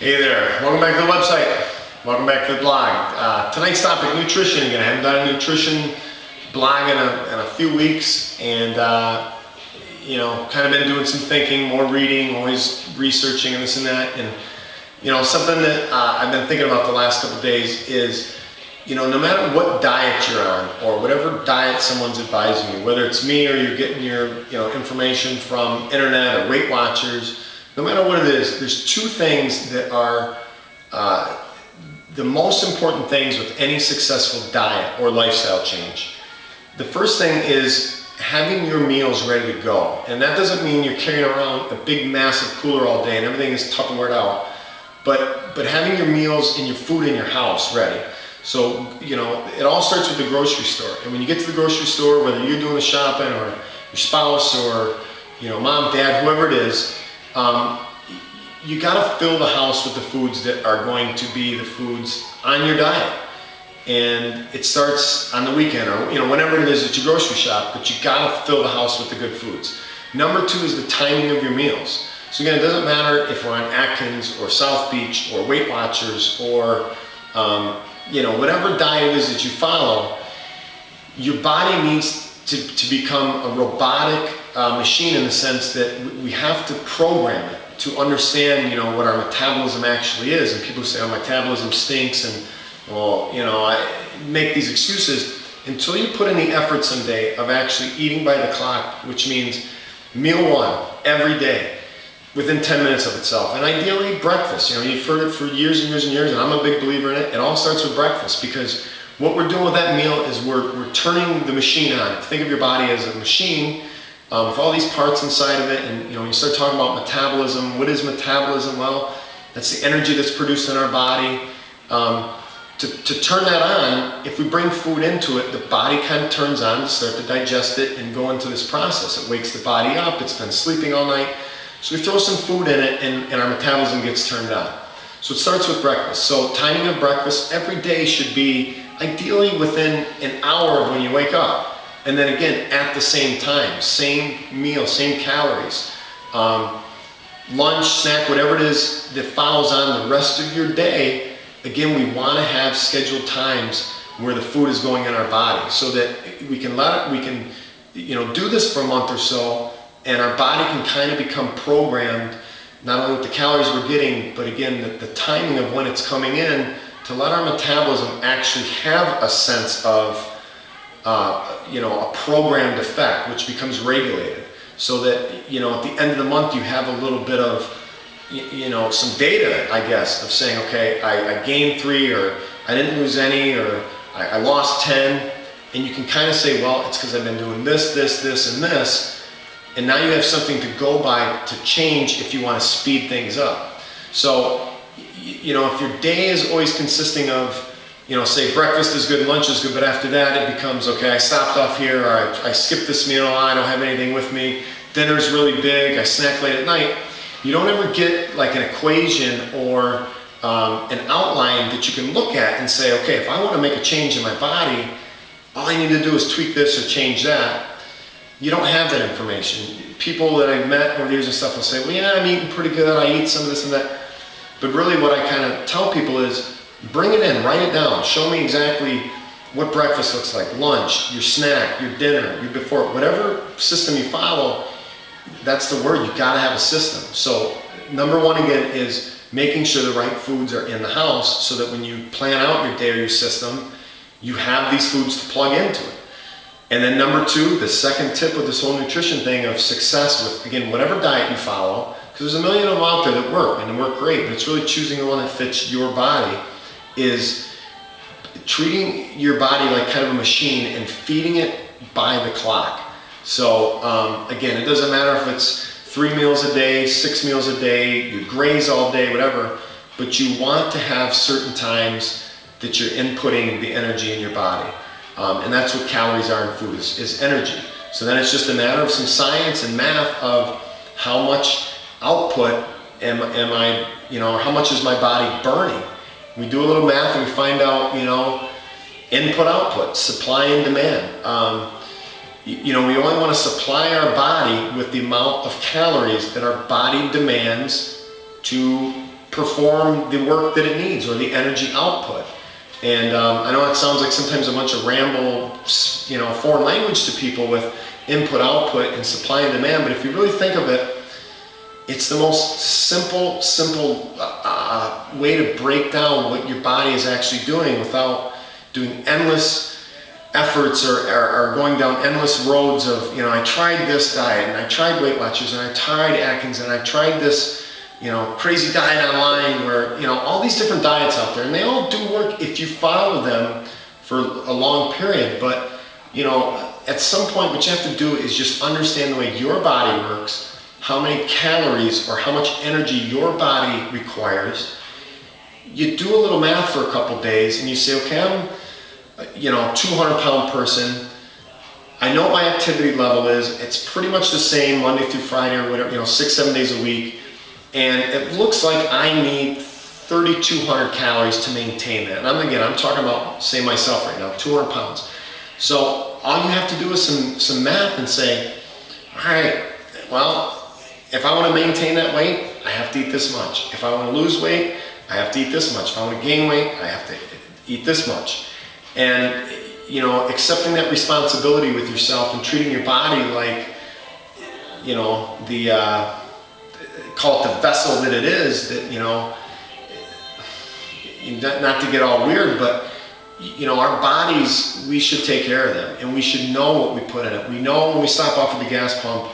Hey there, welcome back to the website. Welcome back to the blog. Tonight's topic, nutrition. Again, I haven't done a nutrition blog in a few weeks, and kind of been doing some thinking, more reading, always researching and this and that. And something that I've been thinking about the last couple of days is, no matter what diet you're on or whatever diet someone's advising you, whether it's me or you're getting your information from internet or Weight Watchers, no matter what it is, there's two things that are the most important things with any successful diet or lifestyle change. The first thing is having your meals ready to go. And that doesn't mean you're carrying around a big massive cooler all day and everything is Tupperwared out, but having your meals and your food in your house ready. So, it all starts with the grocery store. And when you get to the grocery store, whether you're doing the shopping or your spouse or, mom, dad, whoever it is, you got to fill the house with the foods that are going to be the foods on your diet. And it starts on the weekend or whenever it is that you grocery shop, but you got to fill the house with the good foods. Number two is the timing of your meals. So again, it doesn't matter if we're on Atkins or South Beach or Weight Watchers or whatever diet it is that you follow, your body needs to become a robotic machine in the sense that we have to program it to understand, what our metabolism actually is. And people say, oh, my metabolism stinks, and I make these excuses until you put in the effort someday of actually eating by the clock, which means meal one every day within 10 minutes of itself. And ideally breakfast. You've heard it for years and years and years, and I'm a big believer in it. It all starts with breakfast, because what we're doing with that meal is we're turning the machine on. Think of your body as a machine with all these parts inside of it, and when you start talking about metabolism, what is metabolism? Well, that's the energy that's produced in our body. To turn that on, if we bring food into it, the body kind of turns on to start to digest it and go into this process. It wakes the body up, it's been sleeping all night. So we throw some food in it and our metabolism gets turned on. So it starts with breakfast. So timing of breakfast every day should be ideally within an hour of when you wake up. And then again, at the same time, same meal, same calories. Lunch, snack, whatever it is that follows on the rest of your day. Again, we want to have scheduled times where the food is going in our body so that we can do this for a month or so, and our body can kind of become programmed, not only with the calories we're getting, but again, the timing of when it's coming in, to let our metabolism actually have a sense of a programmed effect, which becomes regulated, so that at the end of the month you have a little bit of some data, I guess, of saying, okay, I gained 3, or I didn't lose any, or I lost 10, and you can kind of say, well, it's because I've been doing this, this, this, and this, and now you have something to go by to change if you want to speed things up. So, if your day is always consisting of, say breakfast is good, lunch is good, but after that it becomes, okay, I stopped off here, or I skipped this meal, I don't have anything with me, dinner's really big, I snack late at night. You don't ever get like an equation or an outline that you can look at and say, okay, if I want to make a change in my body, all I need to do is tweak this or change that. You don't have that information. People that I've met over the years and stuff will say, well, yeah, I'm eating pretty good, I eat some of this and that. But really what I kind of tell people is, bring it in, write it down, show me exactly what breakfast looks like, lunch, your snack, your dinner, your before, whatever system you follow. That's the word, you gotta have a system. So number one again is making sure the right foods are in the house so that when you plan out your day or your system, you have these foods to plug into it. And then number two, the second tip with this whole nutrition thing of success with, again, whatever diet you follow, because there's a million of them out there that work and they work great, but it's really choosing the one that fits your body, is treating your body like kind of a machine and feeding it by the clock. So again, it doesn't matter if it's 3 meals a day, 6 meals a day, you graze all day, whatever, but you want to have certain times that you're inputting the energy in your body. And that's what calories are in food, is energy. So then it's just a matter of some science and math of how much output am I, or how much is my body burning. We do a little math and we find out, input, output, supply and demand. We only want to supply our body with the amount of calories that our body demands to perform the work that it needs or the energy output. And I know it sounds like sometimes a bunch of ramble, foreign language to people with input, output, and supply and demand, but if you really think of it, it's the most simple way to break down what your body is actually doing without doing endless efforts or going down endless roads of, I tried this diet and I tried Weight Watchers and I tried Atkins and I tried this, crazy diet online where, all these different diets out there, and they all do work if you follow them for a long period. But, at some point what you have to do is just understand the way your body works, how many calories or how much energy your body requires. You do a little math for a couple days and you say, okay, I'm 200-pound person. I know what my activity level is. It's pretty much the same Monday through Friday or whatever, 6-7 days a week. And it looks like I need 3,200 calories to maintain that. And I'm talking about, say myself right now, 200 pounds. So all you have to do is some math and say, all right, well, if I want to maintain that weight, I have to eat this much. If I want to lose weight, I have to eat this much. If I want to gain weight, I have to eat this much. And, accepting that responsibility with yourself and treating your body like, call it the vessel that it is, that, not to get all weird, but, our bodies, we should take care of them and we should know what we put in it. We know when we stop off at the gas pump,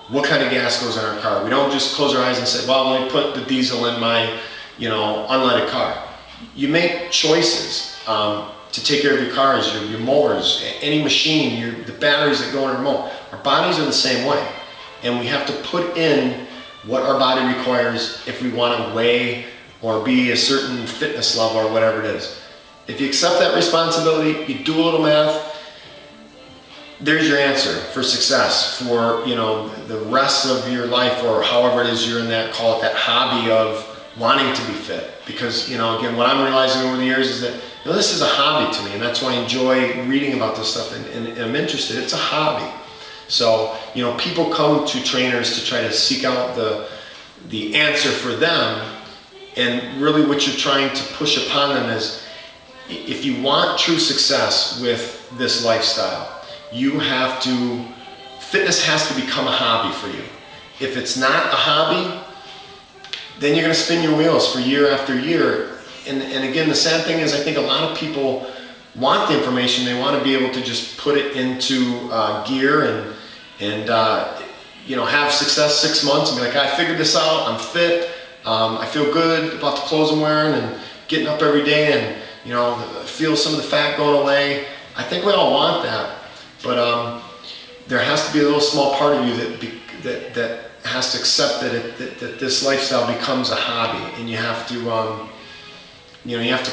what kind of gas goes in our car. We don't just close our eyes and say, well, let me put the diesel in my, unleaded car. You make choices to take care of your cars, your mowers, any machine, the batteries that go in our remote. Our bodies are the same way. And we have to put in what our body requires if we want to weigh or be a certain fitness level or whatever it is. If you accept that responsibility, you do a little math, there's your answer for success for, the rest of your life, or however it is you're in that, call it that hobby of wanting to be fit. Because, again, what I'm realizing over the years is that, this is a hobby to me, and that's why I enjoy reading about this stuff and I'm interested. It's a hobby. So, people come to trainers to try to seek out the answer for them, and really what you're trying to push upon them is, if you want true success with this lifestyle, fitness has to become a hobby for you. If it's not a hobby, then you're going to spin your wheels for year after year. And again, the sad thing is, I think a lot of people want the information. They want to be able to just put it into gear and have success 6 months and be like, I figured this out, I'm fit, I feel good about the clothes I'm wearing and getting up every day and, feel some of the fat going away. I think we all want that, but there has to be a little small part of you that has to accept that this lifestyle becomes a hobby, and you have to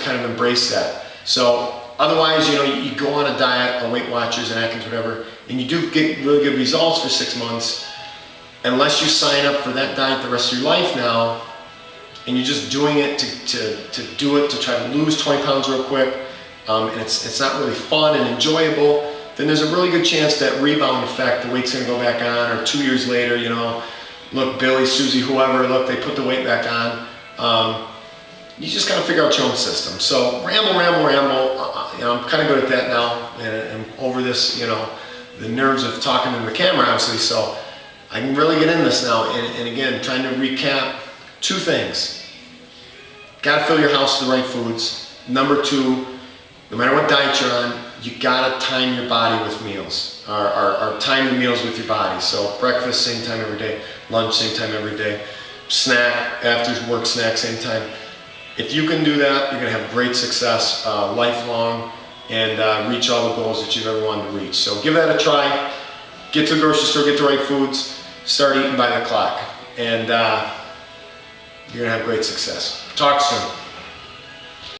kind of embrace that. So otherwise, you go on a diet, on Weight Watchers and Atkins, whatever, and you do get really good results for 6 months. Unless you sign up for that diet the rest of your life now, and you're just doing it to try to lose 20 pounds real quick, and it's not really fun and enjoyable, then there's a really good chance that rebound effect, the weight's going to go back on, or 2 years later, look, Billy, Susie, whoever, look, they put the weight back on. You just got to figure out your own system. So ramble. I'm kind of good at that now, and over this, the nerves of talking to the camera, obviously, so I can really get in this now. And again, trying to recap 2 things. Got to fill your house with the right foods. Number 2, no matter what diet you're on, you got to time your body with meals, or time the meals with your body. So breakfast, same time every day. Lunch, same time every day. Snack, after work snack, same time. If you can do that, you're going to have great success lifelong, and reach all the goals that you've ever wanted to reach. So give that a try. Get to the grocery store, get the right foods, start eating by the clock, and you're going to have great success. Talk soon.